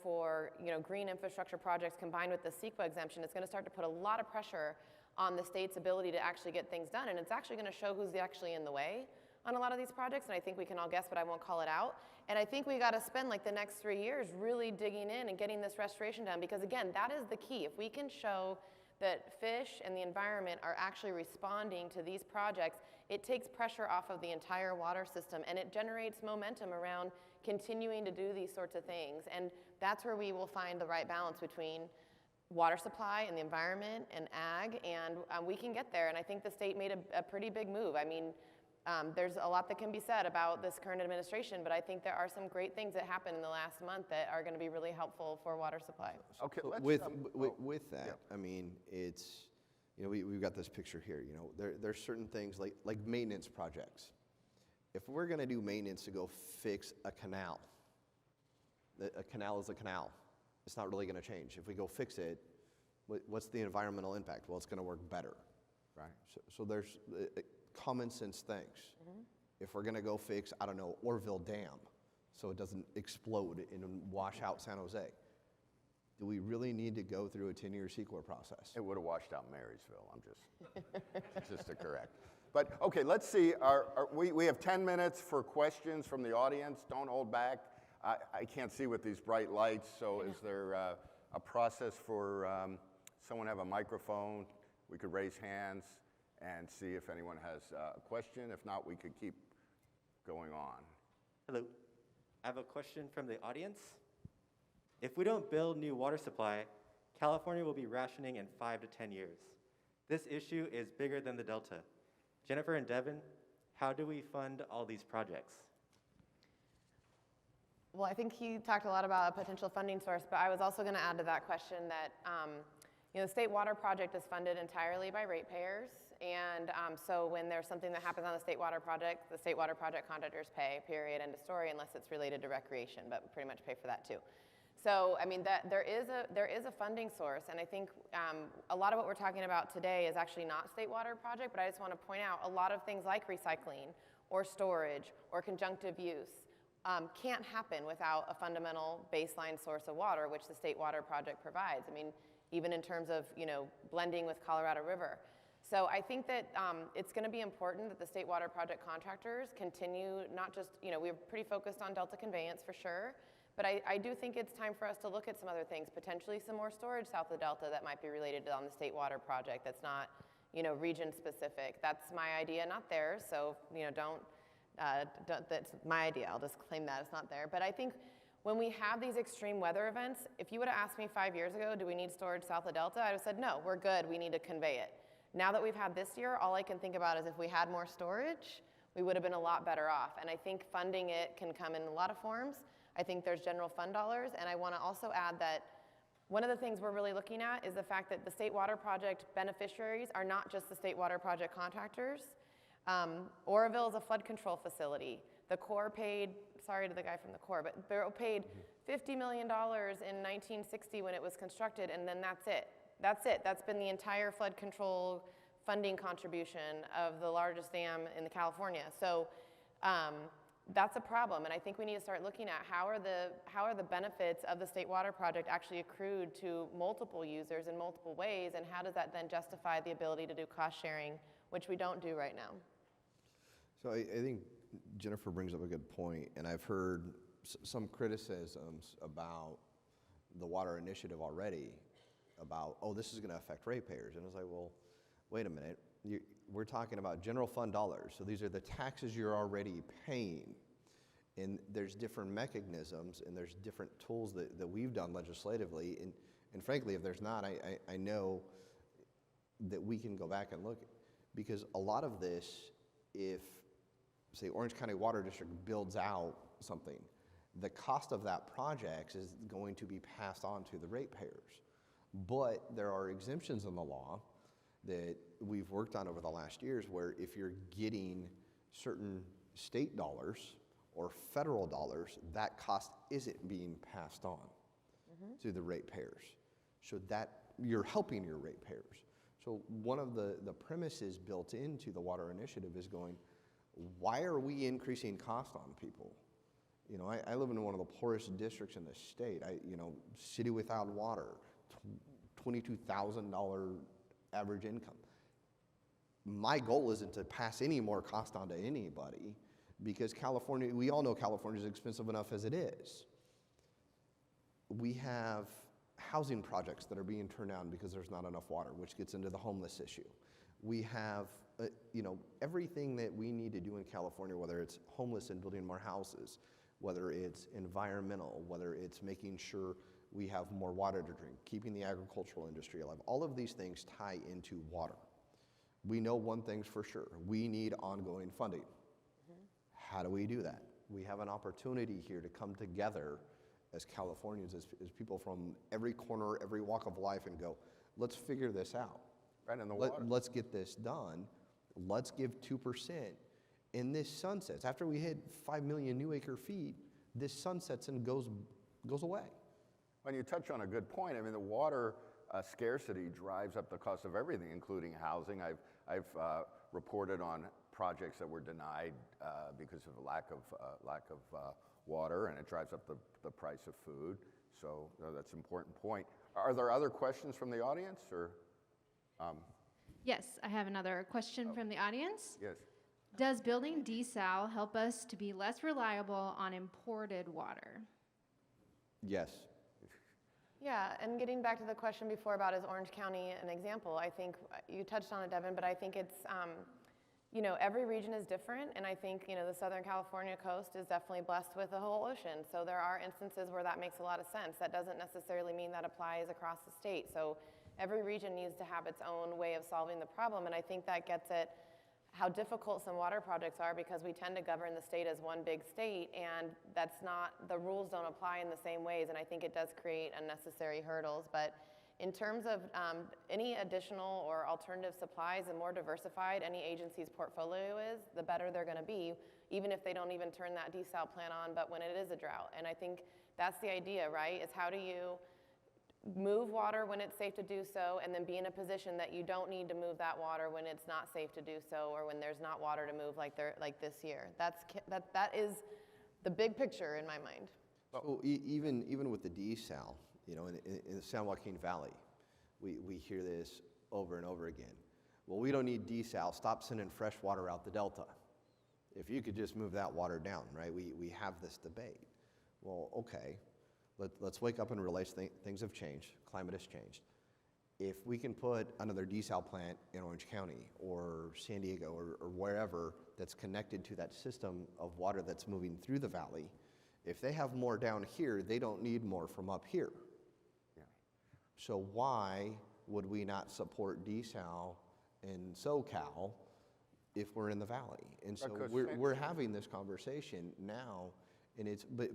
for, green infrastructure projects combined with the CEQA exemption is going to start to put a lot of pressure on the state's ability to actually get things done. And it's actually going to show who's actually in the way on a lot of these projects. And I think we can all guess, but I won't call it out. And I think we got to spend like the next 3 years really digging in and getting this restoration done, because again, that is the key. If we can show that fish and the environment are actually responding to these projects, it takes pressure off of the entire water system, and it generates momentum around continuing to do these sorts of things. And that's where we will find the right balance between water supply and the environment and ag, and we can get there. And I think the state made a pretty big move. I mean, there's a lot that can be said about this current administration, but I think there are some great things that happened in the last month that are going to be really helpful for water supply. Okay, with that, yeah. I mean, it's, you know, we've got this picture here. You know, there's certain things like maintenance projects. If we're going to do maintenance to go fix a canal is a canal. It's not really going to change. If we go fix it, what's the environmental impact? Well, it's going to work better, right? So there's common sense things. Mm-hmm. If we're going to go fix, I don't know, Orville Dam, so it doesn't explode and wash out San Jose, do we really need to go through a 10-year CEQA process? It would have washed out Marysville. I'm just to correct. But okay, let's see. We have 10 minutes for questions from the audience. Don't hold back. I can't see with these bright lights, so is there a process for someone have a microphone? We could raise hands and see if anyone has a question. If not, we could keep going on. Hello. I have a question from the audience. If we don't build new water supply, California will be rationing in 5 to 10 years. This issue is bigger than the Delta. Jennifer and Devon, how do we fund all these projects? Well, I think he talked a lot about a potential funding source, but I was also going to add to that question that you know, the state water project is funded entirely by ratepayers, and so when there's something that happens on the state water project contractors pay, period, end of story, unless it's related to recreation, but we pretty much pay for that too. So, I mean, there is a funding source, and I think a lot of what we're talking about today is actually not state water project, but I just want to point out a lot of things like recycling or storage or conjunctive use can't happen without a fundamental baseline source of water, which the state water project provides. I mean, even in terms of, you know, blending with Colorado River. So I think that it's going to be important that the state water project contractors continue, not just, you know, we're pretty focused on Delta conveyance for sure, but I do think it's time for us to look at some other things, potentially some more storage south of the Delta that might be related on the state water project that's not, you know, region specific. That's my idea, not theirs, so, you know, that's my idea. I'll just claim that it's not there. But I think when we have these extreme weather events, if you would have asked me 5 years ago, do we need storage south of Delta? I would have said, no, we're good, we need to convey it. Now that we've had this year, all I can think about is if we had more storage, we would have been a lot better off. And I think funding it can come in a lot of forms. I think there's general fund dollars, and I want to also add that one of the things we're really looking at is the fact that the state water project beneficiaries are not just the state water project contractors. Oroville is a flood control facility. The Corps paid, sorry to the guy from the Corps, but they paid $50 million in 1960 when it was constructed, and then that's it. That's it. That's been the entire flood control funding contribution of the largest dam in California. So that's a problem, and I think we need to start looking at how are the benefits of the state water project actually accrued to multiple users in multiple ways, and how does that then justify the ability to do cost sharing, which we don't do right now. So I think Jennifer brings up a good point, and I've heard some criticisms about the water initiative already, about, oh, this is going to affect ratepayers. And I was like, well, wait a minute. We're talking about general fund dollars. So these are the taxes you're already paying. And there's different mechanisms and there's different tools that we've done legislatively. And frankly, if there's not, I know that we can go back and look. Because a lot of this, if, say, Orange County Water District builds out something, the cost of that project is going to be passed on to the ratepayers. But there are exemptions in the law that we've worked on over the last years where if you're getting certain state dollars or federal dollars, that cost isn't being passed on to the ratepayers. So that you're helping your ratepayers. So one of the premises built into the water initiative is going, why are we increasing cost on people? You know, I live in one of the poorest districts in the state. City without water, $22,000 average income. My goal isn't to pass any more cost on to anybody because California, we all know California is expensive enough as it is. We have housing projects that are being turned down because there's not enough water, which gets into the homeless issue. We have, everything that we need to do in California, whether it's homeless and building more houses, whether it's environmental, whether it's making sure we have more water to drink, keeping the agricultural industry alive. All of these things tie into water. We know one thing's for sure. We need ongoing funding. How do we do that? We have an opportunity here to come together as Californians, as people from every corner, every walk of life, and go, let's figure this out. Right in the water. Let's get this done. Let's give 2%. And this sunsets. After we hit 5 million new acre feet, this sunsets and goes away. When you touch on a good point, I mean, the water scarcity drives up the cost of everything, including housing. I've reported on projects that were denied because of lack of water, and it drives up the price of food. So that's an important point. Are there other questions from the audience, or? Yes, I have another question from the audience. Yes. Does building desal help us to be less reliable on imported water? Yes. Yeah, and getting back to the question before about is Orange County an example, I think you touched on it, Devon, but I think it's, every region is different, and I think, the Southern California coast is definitely blessed with a whole ocean, so there are instances where that makes a lot of sense. That doesn't necessarily mean that applies across the state, so every region needs to have its own way of solving the problem, and I think that gets at how difficult some water projects are because we tend to govern the state as one big state, and that's not, the rules don't apply in the same ways, and I think it does create unnecessary hurdles. But in terms of any additional or alternative supplies, the more diversified any agency's portfolio is, the better they're gonna be, even if they don't even turn that desal plant on, but when it is a drought. And I think that's the idea, right, is how do you move water when it's safe to do so, and then be in a position that you don't need to move that water when it's not safe to do so, or when there's not water to move like this year. That is the big picture in my mind. So even with the desal, in the San Joaquin Valley, we hear this over and over again. Well, we don't need desal. Stop sending fresh water out the Delta. If you could just move that water down, right? We have this debate. Well, okay. Let's wake up and realize things have changed. Climate has changed. If we can put another desal plant in Orange County or San Diego or wherever that's connected to that system of water that's moving through the valley, if they have more down here, they don't need more from up here. Yeah. So why would we not support desal in SoCal if we're in the valley? And so we're having this conversation now. And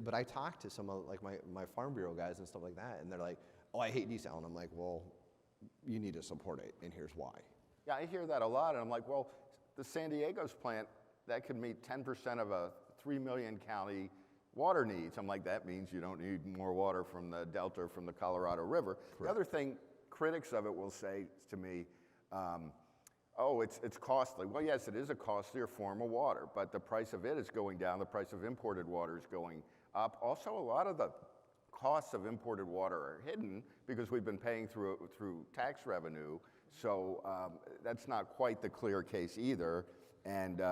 but I talk to some of like my Farm Bureau guys and stuff like that, and they're like, oh, I hate desal. And I'm like, well, you need to support it, and here's why. Yeah, I hear that a lot, and I'm like, well, the San Diego's plant, that could meet 10% of a 3 million county water needs. I'm like, that means you don't need more water from the Delta or from the Colorado River. Correct. The other thing critics of it will say to me, oh, it's costly. Well, yes, it is a costlier form of water, but the price of it is going down. The price of imported water is going up. Also, a lot of the costs of imported water are hidden because we've been paying through tax revenue. So that's not quite the clear case either. And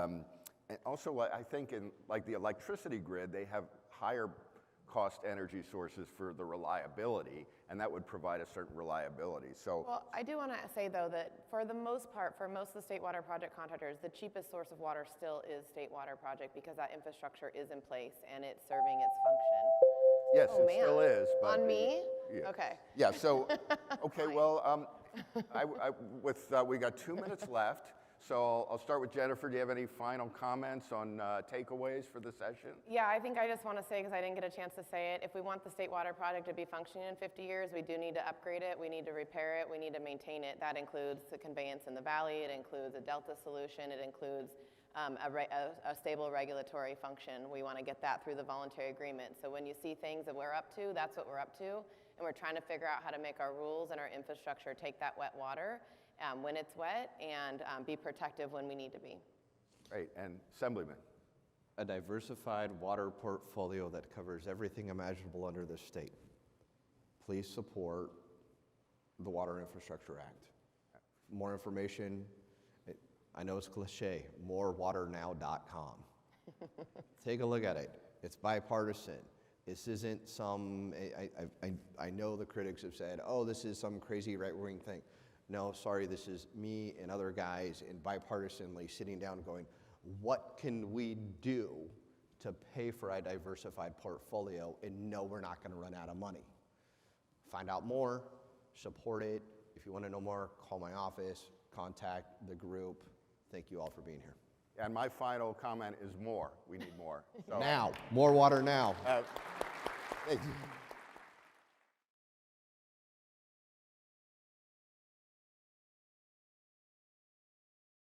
also, I think in like the electricity grid, they have higher cost energy sources for the reliability, and that would provide a certain reliability. So, well, I do want to say though that for the most part, for most of the state water project contractors, the cheapest source of water still is state water project because that infrastructure is in place and it's serving its function. Yes, it still is. But on me? Yeah. Okay. Yeah. So, okay. Well, we got 2 minutes left. So I'll start with Jennifer. Do you have any final comments on takeaways for the session? Yeah, I think I just want to say, because I didn't get a chance to say it, if we want the state water project to be functioning in 50 years, we do need to upgrade it, we need to repair it, we need to maintain it. That includes the conveyance in the valley, it includes a Delta solution, it includes a stable regulatory function. We want to get that through the voluntary agreement. So when you see things that we're up to, that's what we're up to, and we're trying to figure out how to make our rules and our infrastructure take that wet water when it's wet, and be protective when we need to be. Great, and Assemblyman. A diversified water portfolio that covers everything imaginable under this state. Please support the Water Infrastructure Act. More information, I know it's cliche, morewaternow.com. Take a look at it. It's bipartisan. This isn't some, I know the critics have said, oh, this is some crazy right-wing thing. No, sorry, this is me and other guys and bipartisanly sitting down and going, what can we do to pay for a diversified portfolio and know we're not gonna run out of money? Find out more, support it. If you wanna know more, call my office, contact the group. Thank you all for being here. And my final comment is more. We need more. So, now, more water now. Thank you.